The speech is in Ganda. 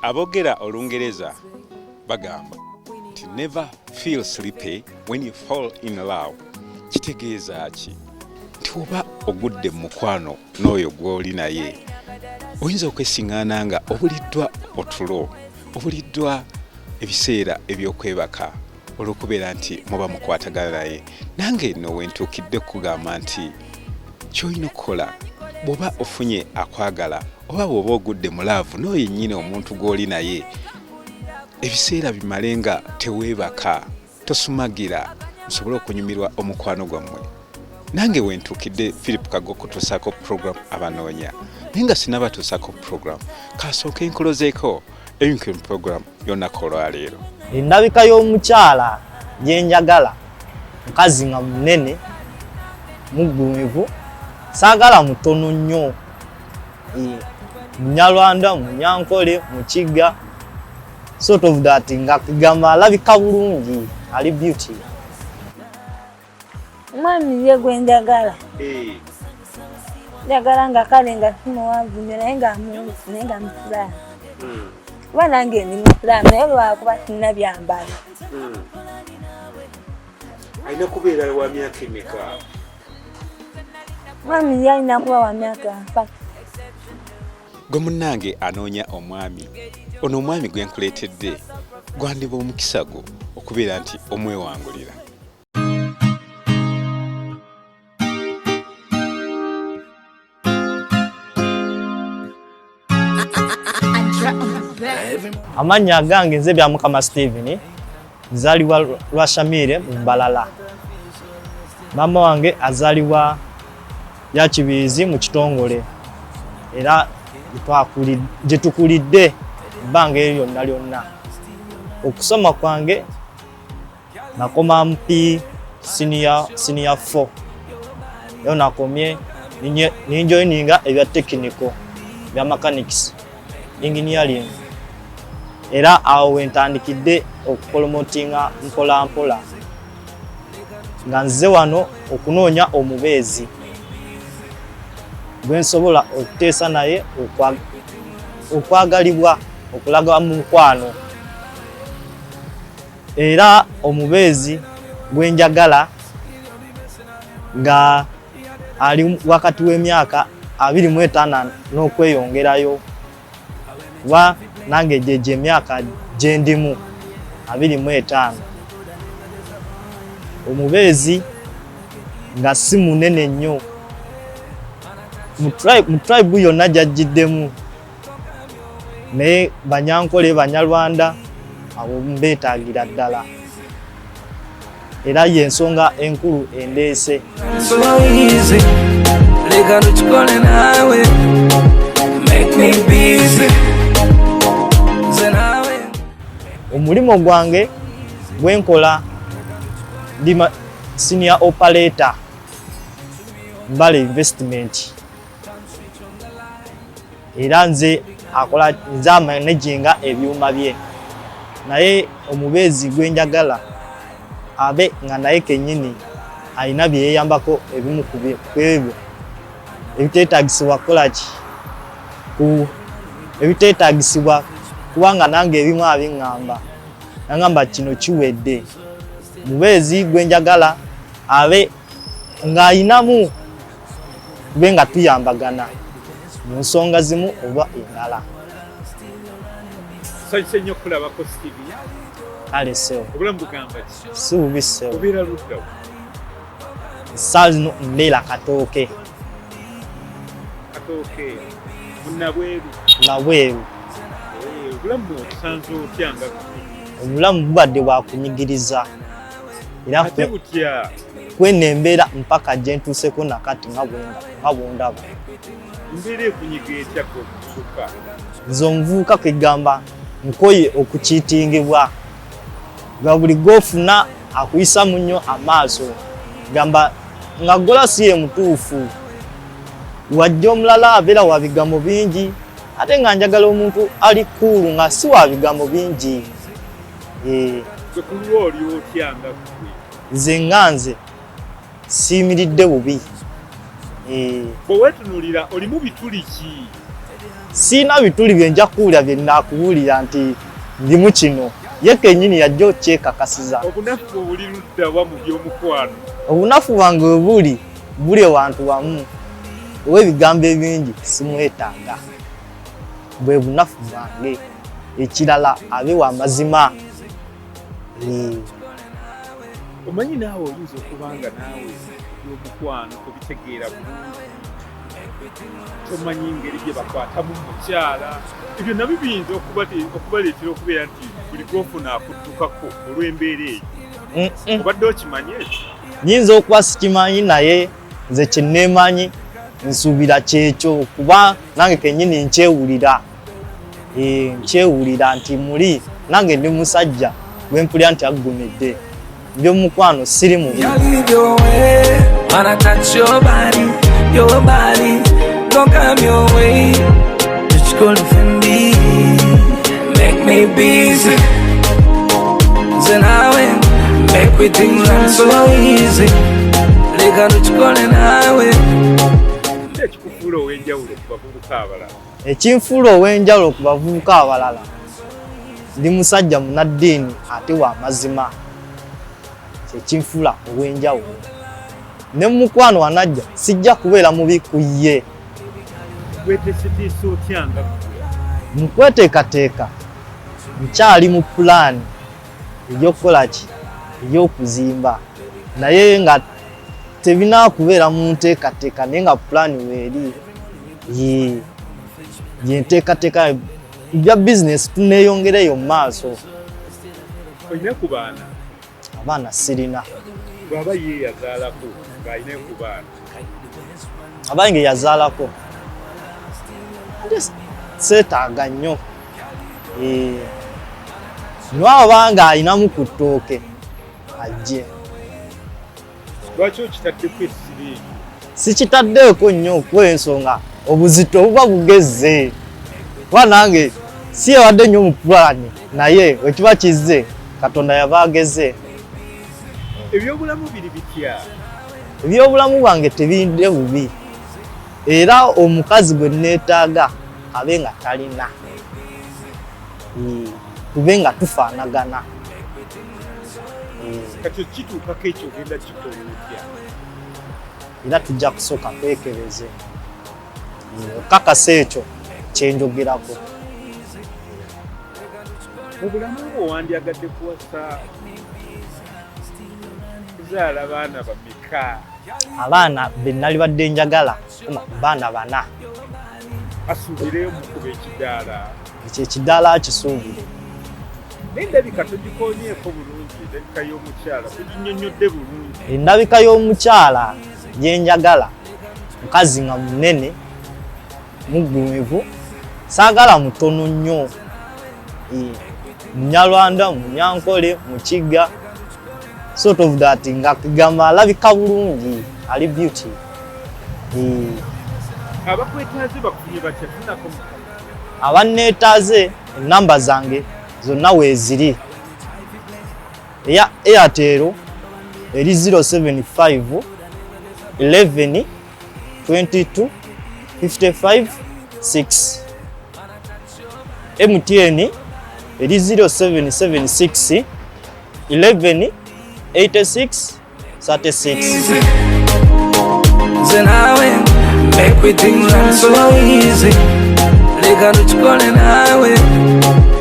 Abogera Olungereza bagamba to never feel sleepy when you fall in love. Kitegeeza ki? Nti oba ogudde mu mukwano n'oyo gw'oli naye oyinza okwesiŋŋaana nga obuliddwa otulo, obuliddwa ebiseera ebyokwebaka olw'okubeera nti muba mukwatagana naye. Nange nno wentuukidde kugamba nti ky'olina okukola bw'oba ofunye akwagala oba bw'oba ogudde mu laavu n'oyo nnyini omuntu gw'oli naye, ebiseera bimale nga teweebaka, tosumagira, osobole okunyumirwa omukwano gwammwe. Nange wentuukidde Philip Kago tusaako program abanoonya. Naye nga sinabatuusaako program, kasooke nkolozeeko ebinkwe program y'olunaku olwaleero. Endabika y'omukyala gye njagala, mukazi nga munene, muggumivu, saagala mutono nnyo. Munyarwanda, munyankole, mukiga, sort of that, nga kigamba alabika bulungi, ali beauty. Mwami ye gwe njagala. Njagala nga kale nga tumuwanvu naye nga munfu naye nga musiraamu. Kuba nange ndi musiraamu naye lwakuba sirina byambalo. Alina kubeera wa myaka emeka? Mwami ye alina kuba wa myaka 5. Gwe munnange anoonya omwami. Ono omwami gwe nkuleetedde gwandiba omukisa gwo okubeera nti omwewangulira. Amannya gange nze bya Mukama Steven, nzaalibwa lwa Shamire mu Mbalala. Mama wange azaalibwa ya Kibizi mu Kitongole. Era gye tukulidde ebbanga eryo lyonna lyonna. Okusoma kwange nakoma mpi senior 4. Yo nakomye ninjoininga ebya technical bya mechanics engineering. Era awo wentandikidde okukolomotinga mpola nga nze wano okunoonya omubeezi gwe nsobola okuteesa naye okwagalibwa okulaga mu mukwano. Era omubeezi gwe njagala nga ali wakati w'emyaka 25 n'okweyongerayo, wa nange gye myaka gye ndimu 25. Omubeezi nga si munene nnyo, mu tribe yonna gy'ajjiddemu, naye Banyankole, Banyarwanda abo mbeetaagira ddala. Era y'ensonga enkulu endeese. Omulimu gwange gwenkola ndi senior operator Mbale investment. Era nze akola managinga ebyuma bye. Naye omubeezi gwe njagala abe nga naye kennyini alina bye yeeyambako ebimu ku ebyo ebiteetaagisibwa kukola ki ebiteetaagisibwa, kubanga nange ebimu abiŋŋamba naŋŋamba kino kiwedde. Mubeezi gwe njagala abe ng'ayinamu tube nga tuyambagana mu nsonga zimu oba endala. Nsanyuse nnyo okulabako Steve. Kale sewo. Obulamu bugamba ki? Si bubi sewo. Obeera luddawo? Essaawa zino mbeera Katooke. Katooke. Munnabweru? Nabweru. Obulamu obusanze otya nga obulamu bubadde bwa kunyigiriza. Era ate butya? Kweno embeera mpaka gye ntuuseko nakati nga bw'ondaba. Mbeera ekunyiga etya kusuka? Nze omuvubuka kwegamba nkoye okukiitingibwa. Nga buli gw'ofuna akuyisa munnyo amaaso. Gamba nga gola si ye mutuufu. Wajja omulala abeera wa bigambo bingi, ate nga njagala omuntu ali kuulu nga si wa bigambo bingi. Kulwa oli otya nga ggwe? Nze nga nze siimiridde bubi. Bwe weetunuulira olimu bituli ki? siina bituli byenja kuwulira bye nnakuwulira nti ndimu kino ye kennyini yajja okyekakasiza. Obunafu obuli ludda wa mu by'omukwano? Obunafu bwange we buli wantu wamu ow'ebigambo ebingi simwetaaga, bwe bunafu bwange. Ekirala abe wa mazima. Omanyi naawe oyinza okubanga naawe by'omukwano tobitegeera bulungi, tomanyi engeri gye bakwatamu mukyala, ebyo nabyo biyinza okubaleetera okubeera nti buli gw'ofuna akuddukako olw'embeera eyo. Obadde okimanyi ekyo? Nyinza okuba sikimanyi naye nze kyenneemanyi nsuubira kyekyo kuba nange kennyini nkyewulira. Nkyewulira nti muli nange ndi musajja gwe mpulira nti aggumidde by'omukwano siri mubi. Ekikufuula ow'enjawulo ku bavubuka abalala? Ekinfuula ow'enjawulo ku bavubuka abalala, ndi musajja munaddiini ate wa mazima. Kyekinfuula ow'enjawulo. Ne mu mukwano wanajja sijja kubeera mubi ku ye. Weeteeseteese otya nga mu kweteekateeka nkyali mu pulaani ey'okukola ki, ey'okuzimba, naye nga tebinaakubeera mu nteekateeka naye nga pulaani weeri yenteekateeka ebya bizinesi tuneeyongereyo mu maaso. olina ku baana? Abaana sirina. Bw'aba ye yazaalako ng'alina ku baana? Abange yazaalako seetaaga nnyo. Nwaba alinamu ku ttooke ajje. Lwaki okitaddeko essiri ekyo? Sikitaddeeko nnyo okw'ensonga obuzito buba bugezze. Kuba nange si ewadde nnyo mu pulaani naye wekiba kizze Katonda yaba agezze. Ebyobulamu biri bitya? Ebyobulamu bwange tebindde bubi. Era omukazi gwe neetaaga abe nga talina. Tube nga tufaanagana. Kati kituukako ekyo ogenda kikola otya? Era tujja kusooka kwekebeze. Okakasa ekyo kyenjogerako. Obulamu bwo wandyagadde kuwasa kuzaala baana bameka? Abaana be nnali badde njagala baana 4. Asuubireyo mukuba ekidaala? Ekyo ekidaala kisuubire. N'endabika togikoonyeeko bulungi, endabika y'omukyala toginnyonnyodde bulungi. Endabika y'omukyala gye njagala mukazi nga munene muggumivu, saagala mutono nnyo. Munyalwanda, Munyankole, Mukiga, sort of that nga kigamba alabika bulungi, ali beauty. Abakwetaaze bakufunye batya? Funako abanneetaaze ennamba zange zonna weeziri. Eya Airtel eri 075 11 22 55 6. MTN eri 0776 11 86 36. Then I went, make we things run so easy. They got to call an highway.